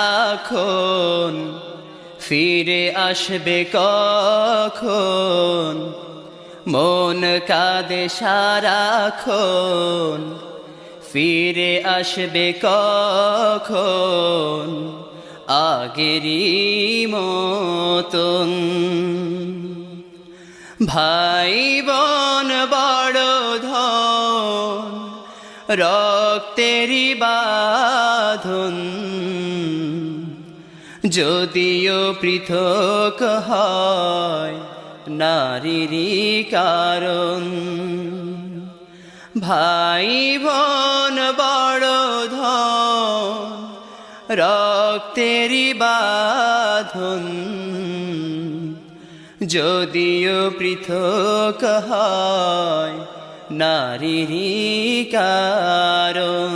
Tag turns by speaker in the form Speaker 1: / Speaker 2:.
Speaker 1: সারাক্ষণ ফিরে আসবে কখন, মন কাঁদে সারাক্ষণ ফিরে আসবে কখন, আগেরই মতন। ভাই বোন বড় ধন, রক্তেরই বাঁধন, যদিও পৃথক হয় নারীরই কারণ। ভাই বোন বড় ধন, রক্তেরই বাঁধন, যদিও পৃথক হয় নারীরই কারণ।